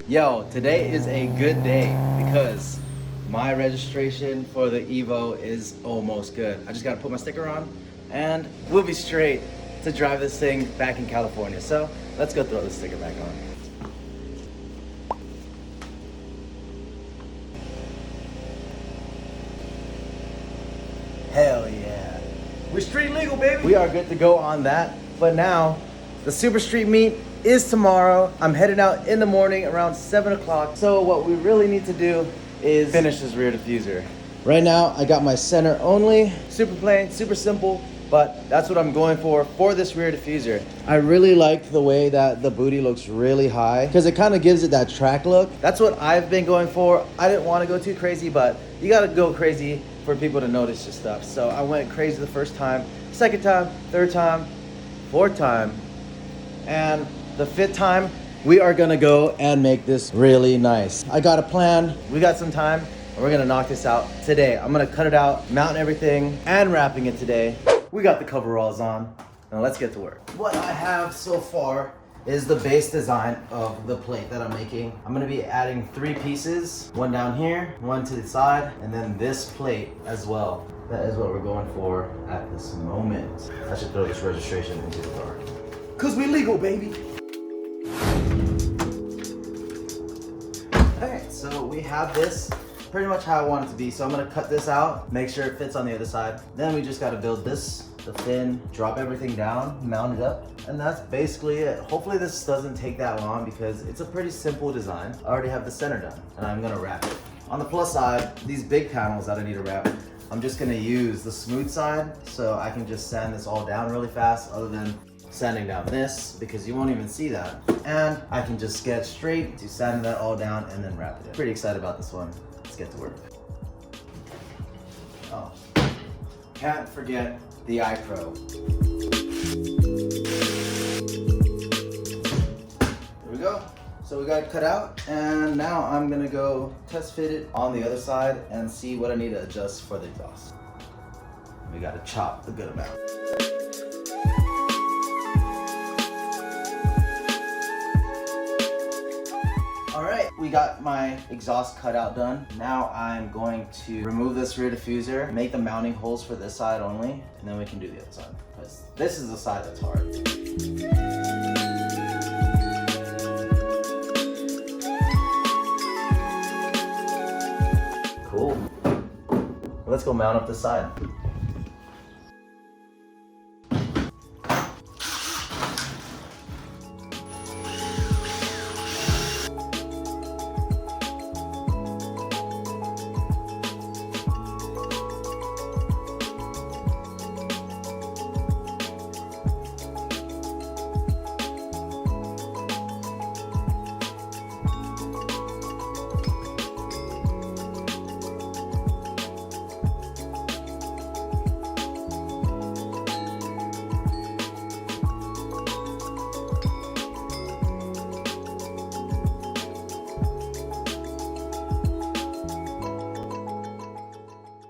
Yo, today is a good day because my registration for the Evo is almost good. I just gotta put my sticker on and we'll be straight to drive this thing back in California. So let's go throw the sticker back on. Hell yeah. We're street legal, baby. We are good to go on that. But now the Super Street meet is tomorrow. I'm heading out in the morning around 7 o'clock. So what we really need to do is finish this rear diffuser. Right now, I got my center only. Super plain, super simple, but that's what I'm going for this rear diffuser. I really like the way that the booty looks really high because it kind of gives it that track look. That's what I've been going for. I didn't want to go too crazy, but you got to go crazy for people to notice your stuff. So I went crazy the first time, second time, third time, fourth time, and the fifth time, we are gonna go and make this really nice. I got a plan, we got some time, and we're gonna knock this out today. I'm gonna cut it out, mount everything, and wrapping it today. We got the coveralls on. Now let's get to work. What I have so far is the base design of the plate that I'm making. I'm gonna be adding 3 pieces, one down here, one to the side, and then this plate as well. That is what we're going for at this moment. I should throw this registration into the car. Cause we legal, baby. Alright, so we have this pretty much how I want it to be. So I'm gonna cut this out, make sure it fits on the other side. Then we just gotta build this, the fin, drop everything down, mount it up, and that's basically it. Hopefully this doesn't take that long because it's a pretty simple design. I already have the center done, and I'm gonna wrap it. On the plus side, these big panels that I need to wrap, I'm just gonna use the smooth side so I can just sand this all down really fast other than sanding down this because you won't even see that. And I can just sketch straight to sand that all down and then wrap it in. Pretty excited about this one. Let's get to work. Oh, can't forget the iPro. There we go. So we got it cut out and now I'm gonna go test fit it on the other side and see what I need to adjust for the exhaust. We gotta chop a good amount. We got my exhaust cutout done. Now I'm going to remove this rear diffuser, make the mounting holes for this side only, and then we can do the other side. Because this is the side that's hard. Cool. Let's go mount up this side.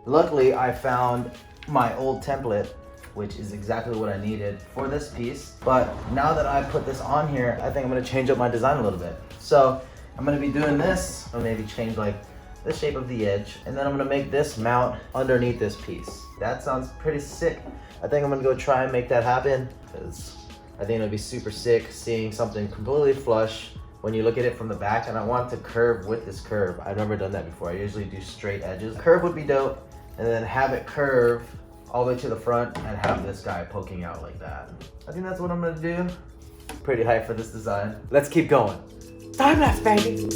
Luckily, I found my old template, which is exactly what I needed for this piece. But now that I put this on here, I think I'm gonna change up my design a little bit. So I'm gonna be doing this, or maybe change like the shape of the edge, and then I'm gonna make this mount underneath this piece. That sounds pretty sick. I think I'm gonna go try and make that happen, because I think it'll be super sick seeing something completely flush when you look at it from the back, and I want it to curve with this curve. I've never done that before. I usually do straight edges. Curve would be dope. And then have it curve all the way to the front and have this guy poking out like that. I think that's what I'm gonna do. Pretty hyped for this design. Let's keep going. Time lapse, baby.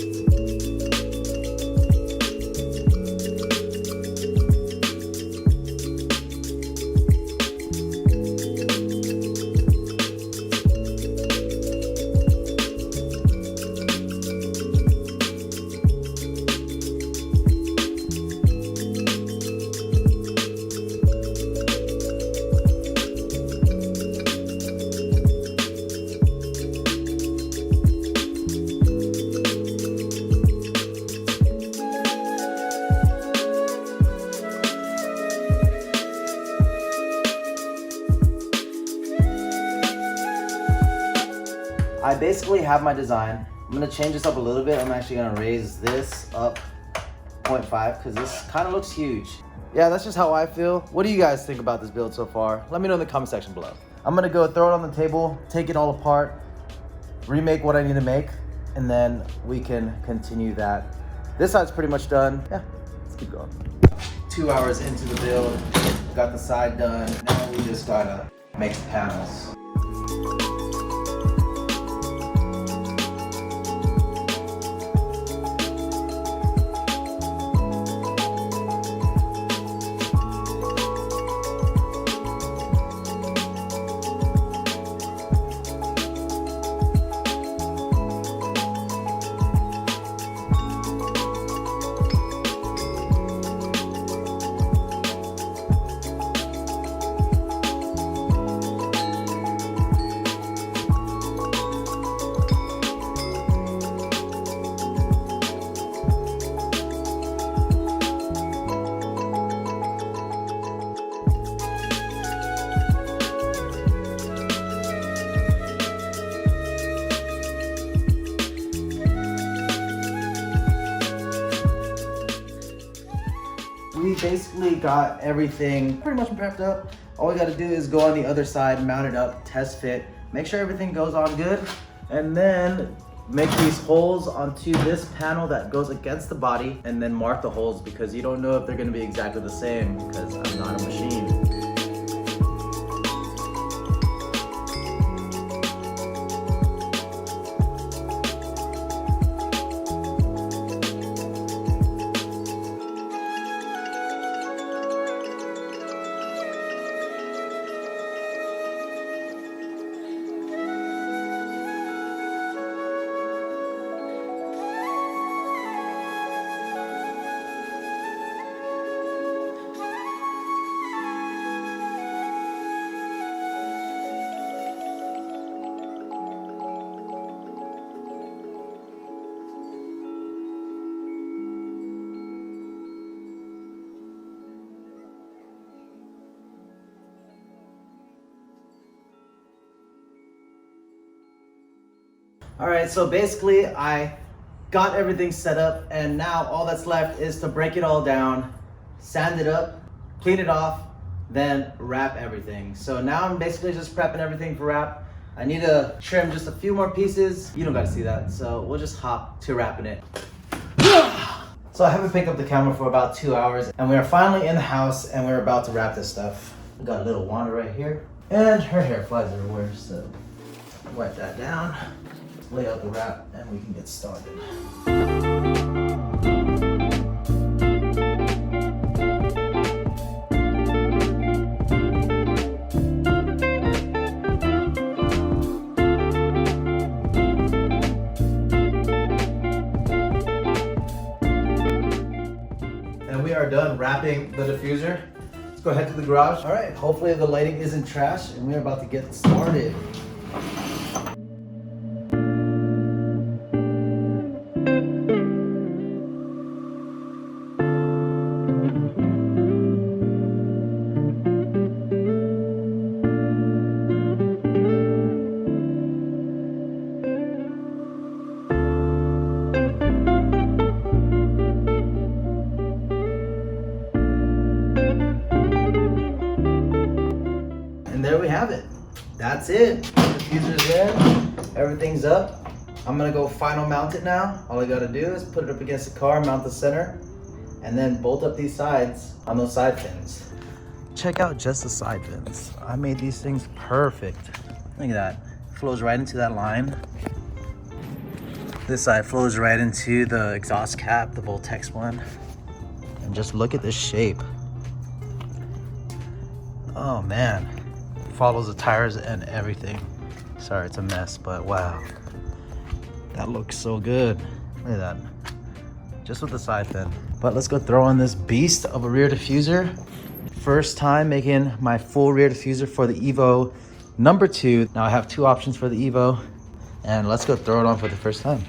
I basically have my design. I'm gonna change this up a little bit. I'm actually gonna raise this up 0.5 because this kind of looks huge. Yeah, that's just how I feel. What do you guys think about this build so far? Let me know in the comment section below. I'm gonna go throw it on the table, take it all apart, remake what I need to make, and then we can continue that. This side's pretty much done. Yeah, let's keep going. 2 hours into the build, got the side done. Now we just gotta make the panels. We basically got everything pretty much prepped up. All we gotta do is go on the other side, mount it up, test fit, make sure everything goes on good, and then make these holes onto this panel that goes against the body, and then mark the holes because you don't know if they're gonna be exactly the same because I'm not a machine. All right, so basically I got everything set up and now all that's left is to break it all down, sand it up, clean it off, then wrap everything. So now I'm basically just prepping everything for wrap. I need to trim just a few more pieces. You don't gotta see that, so we'll just hop to wrapping it. So I haven't picked up the camera for about 2 hours and we are finally in the house and we're about to wrap this stuff. We got a little Wanda right here and her hair flies everywhere, so wipe that down. Lay out the wrap and we can get started. And we are done wrapping the diffuser. Let's go head to the garage. All right, hopefully the lighting isn't trash and we're about to get started. And there we have it. That's it. The diffuser's in, everything's up. I'm gonna go final mount it now. All I gotta do is put it up against the car, mount the center, and then bolt up these sides on those side fins. Check out just the side fins. I made these things perfect. Look at that, flows right into that line. This side flows right into the exhaust cap, the Voltex one. And just look at this shape. Oh man. Follows the tires and everything. Sorry, it's a mess, but wow. That looks so good. Look at that. Just with the side fin. But let's go throw on this beast of a rear diffuser. First time making my full rear diffuser for the Evo #2. Now I have 2 options for the Evo, and let's go throw it on for the first time.